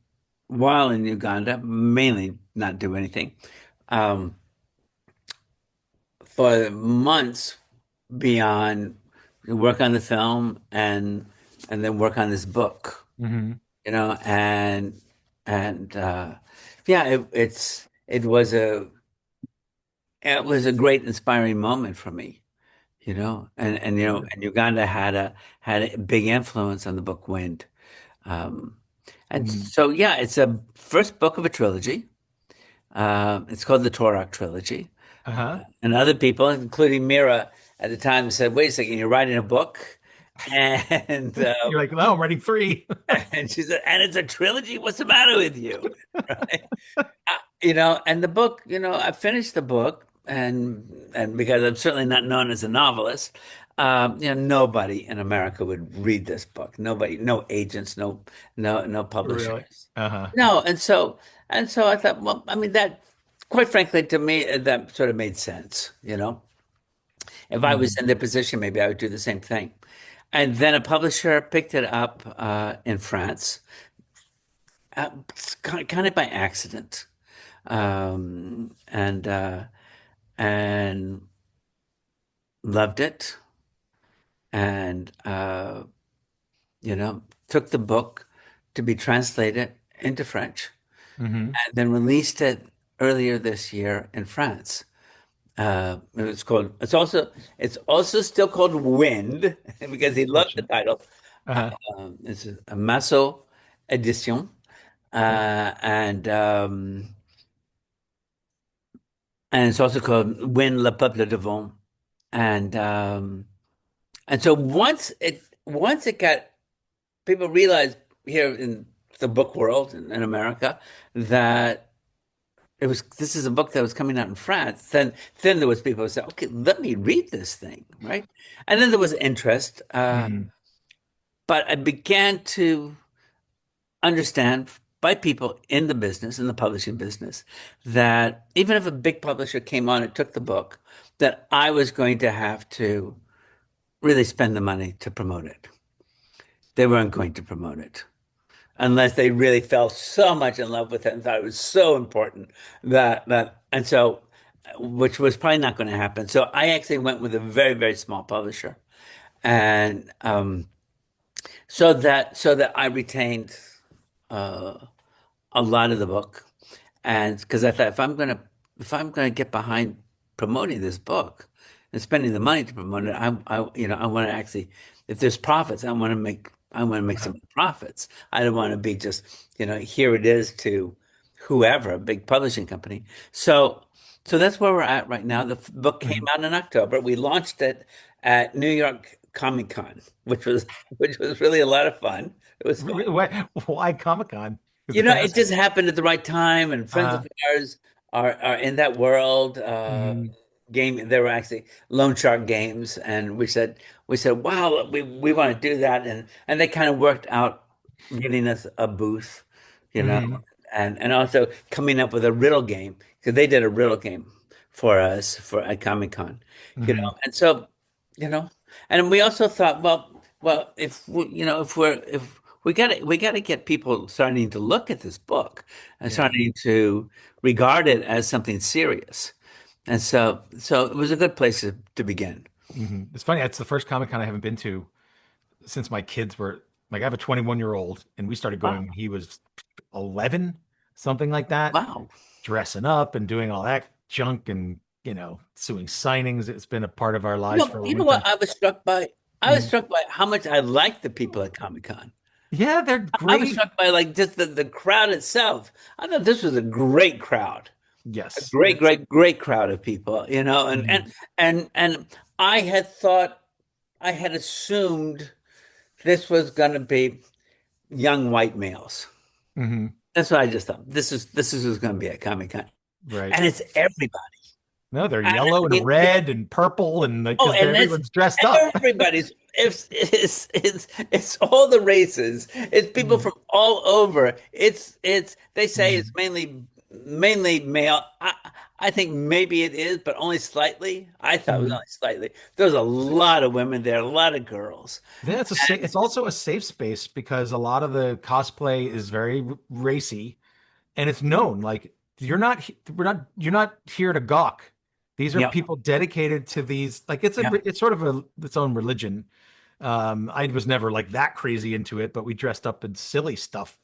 while in Uganda, mainly not do anything, um, for months beyond work on the film and then work on this book, Hmm. and and yeah, it was a great inspiring moment for me, and and Uganda had a big influence on the book Wind. Um, and Mhm. so, yeah, it's a first book of a trilogy. It's called the Torah trilogy. Uh-huh. And other people, including Mira at the time, said, "Wait a second, you're writing a book?" And You're like, no, I'm writing 3. and she said, "And it's a trilogy? What's the matter with you?" Right? And the book, I finished the book, and because I'm certainly not known as a novelist, nobody in America would read this book. Nobody, no agents, no Really? publishers. Uh-huh. No, and so I thought, well, I mean, that, quite frankly, to me, that sort of made sense. If I was Mhm. in their position, maybe I would do the same thing. And then a publisher picked it up in France, kind of by accident, and loved it, and took the book to be translated into French, Mhm. and then released it earlier this year in France. It's also still called Wind because he loved the Gotcha. title. Uh-huh. It's a Masso edition, Okay. and it's also called Wind Le Peuple Devant. And so once it got, people realized here in the book world in America that this is a book that was coming out in France. Then there was people who said, "Okay, let me read this thing," right? And then there was interest, Mhm. but I began to understand by people in the business, in the publishing business, that even if a big publisher came on and took the book, that I was going to have to really spend the money to promote it. They weren't going to promote it unless they really fell so much in love with it and thought it was so important and so, which was probably not going to happen. So I actually went with a very, very small publisher, and so that I retained uh, a lot of the book, and because I thought, if I'm gonna get behind promoting this book and spending the money to promote it, I want to actually, if there's profits, I want to make Uh-huh. some profits. I don't want to be just, here it is to whoever, a big publishing company. So that's where we're at right now. The book came Mhm. out in October. We launched it at New York Comic Con, which was really a lot of fun. It was fun. Why Comic-Con? Is it It fast? just happened at the right time, and friends of Uh, ours are in that world. mhm. Game, there were actually loan shark games, and we said, wow, we want to do that, and they kind of worked out getting us a booth, you know, Mhm. and also coming up with a riddle game, because they did a riddle game for us for at Comic Con, Mhm. and so, you know, and we also thought, well, if we got to get people starting to look at this book and Yeah. starting to regard it as something serious. And so it was a good place to begin. Mhm. It's funny. It's the first Comic-Con I haven't been to since my kids were like, I have a 21-year-old, and we started going Wow. when he was 11, something like that, Wow. dressing up and doing all that junk and, doing signings. It's been a part of our You lives know, for a you know long what time. I was struck by? I was Mhm. struck by how much I liked the people at Comic Con. Yeah, they're I was great. struck by, like, just the crowd itself. I thought this was a great crowd. A Yes. great, great, great crowd of people, and Mhm. I had thought, I had assumed this was going to be young white males. Mhm. That's what I just thought. This is who's going to be at Comic Con, Right. and it's everybody. No, they're I yellow and mean, red and purple, and like, oh, because and it's everyone's dressed up. everybody's. It's all the races. It's people Mhm. from all over. It's they say it's Mhm. mainly male. I think maybe it is, but only slightly. I thought it was Mhm. only slightly. There's a lot of women there, a lot of girls. Yeah, it's also a safe space because a lot of the cosplay is very racy, and it's known. Like, you're not here to gawk. These are Yeah, people dedicated to these. Like, yeah, it's sort of its own religion. I was never like that crazy into it, but we dressed up in silly stuff,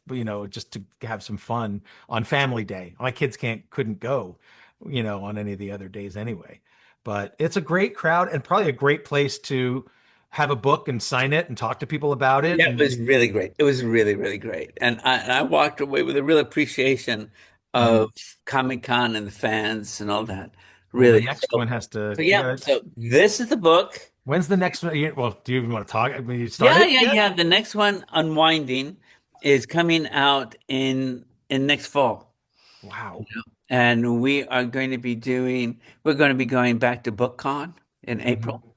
just to have some fun on Family Day. My kids couldn't go, on any of the other days anyway. But it's a great crowd and probably a great place to have a book and sign it and talk to people about it. Yeah, it was really great. It was really, really great. And I walked away with a real appreciation Mhm. of Comic-Con and the fans and all that. Well, the Really. next one has to, So yeah, so this is the book. when's the next one? Well, do you even want to talk? I mean, you Yeah, started yeah, yet? yeah. The next one, Unwinding, is coming out in next fall. Wow. And we're going to be going back to BookCon in Mhm. April.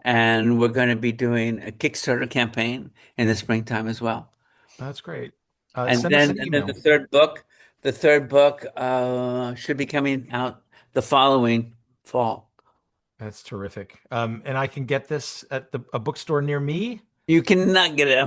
And we're going to be doing a Kickstarter campaign in the springtime as well. That's great. And Send us then an and then email. the third book should be coming out the following fall. That's terrific. And I can get this at a bookstore near me. You cannot get it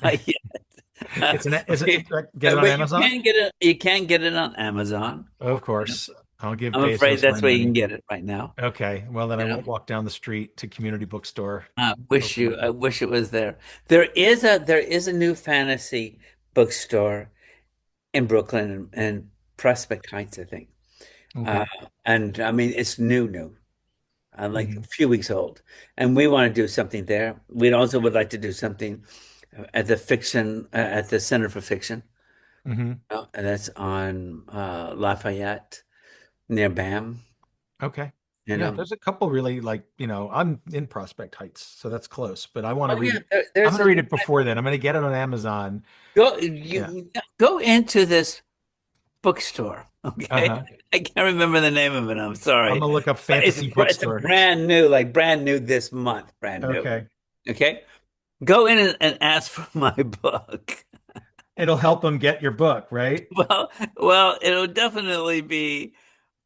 not yet. Is it get it on But you Amazon? can get it. You can get it on Amazon. Of course. I'll give I'm afraid Bezos my that's where you can money. get it right now. Okay. Well, then I You know, won't walk down the street to community bookstore. I wish it was there. There is a new fantasy bookstore in Brooklyn and Prospect Heights, I think. Uh, Okay. and I mean, it's new, like a Mhm. few weeks old. And we want to do something there. We also would like to do something at the Center for Fiction. Mhm. And that's on Lafayette near BAM. Okay. You Yeah, know, there's a couple really like, I'm in Prospect Heights, so that's close, but I want to oh read yeah, it. I'm there's going to read it before then. I'm going to get it on Amazon. go Yeah. you go into this bookstore. Okay, Uh-huh. I can't remember the name of it. I'm I'm sorry, going to look up but fantasy it's a bookstore. brand new this month, brand new. Okay. Okay, go in and ask for my book. It'll help them get your book, right? Well, it'll definitely be.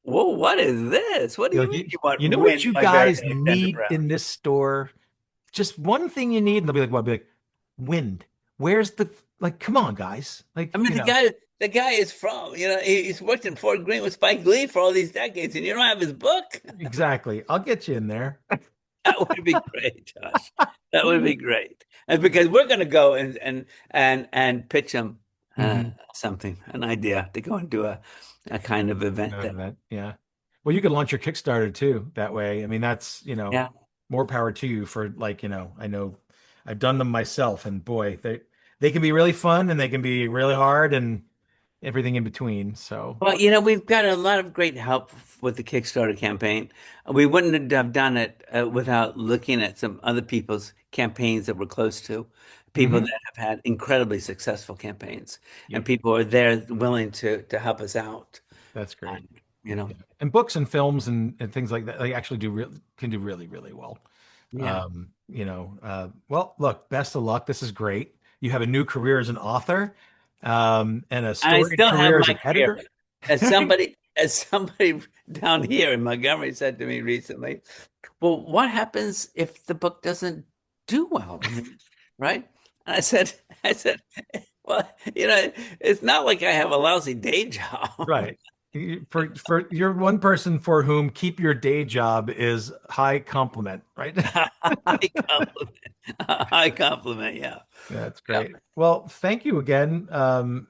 Whoa, what is this? What do You're you like, mean you want you know what wind, you my very guys Alexander need Brown? in this store? Just one thing you need, and they'll be like, well, I'll be like, wind. Where's like, come on, guys. Like, I mean, the guy is from, he's worked in Fort Greene with Spike Lee for all these decades, and you don't have his book? exactly. I'll get you in there. That would be great, Josh. That would be great. And because we're going to go and pitch him Mhm. something, an idea to go and do a kind of event No, there. yeah. Well, you could launch your Kickstarter too that way. I mean, that's, Yeah. more power to you for like, I know I've done them myself and boy, they can be really fun and they can be really hard and everything in between. So, Well, we've got a lot of great help with the Kickstarter campaign. We wouldn't have done it without looking at some other people's campaigns that we're close to, people mhm. that have had incredibly successful campaigns, and Yep, people are there willing to help us out. that's great. And, you know, Yeah. And books and films and things like that, they actually can do really, really well. yeah. Well, look, best of luck. This is great. You have a new career as an author, and a And I storied still have career as my an career. editor. As somebody down here in Montgomery said to me recently, well, what happens if the book doesn't do well? I mean, right? And I said, well, it's not like I have a lousy day job. Right. For you're one person for whom keep your day job is high compliment, right? High compliment. High compliment, yeah. That's Yeah. great. Well, thank you again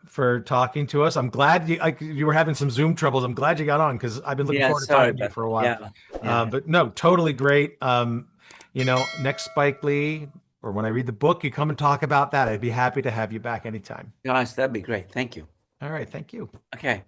for talking to us. I'm glad you were having some Zoom troubles. I'm glad you got on because I've been looking Yeah, forward to sorry talking to you about for a that. while. Yeah. Yeah. But no, totally great. Next Spike Lee or when I read the book, you come and talk about that. I'd be happy to have you back anytime. Gosh, that'd be great. Thank you. All right. Thank you. Okay.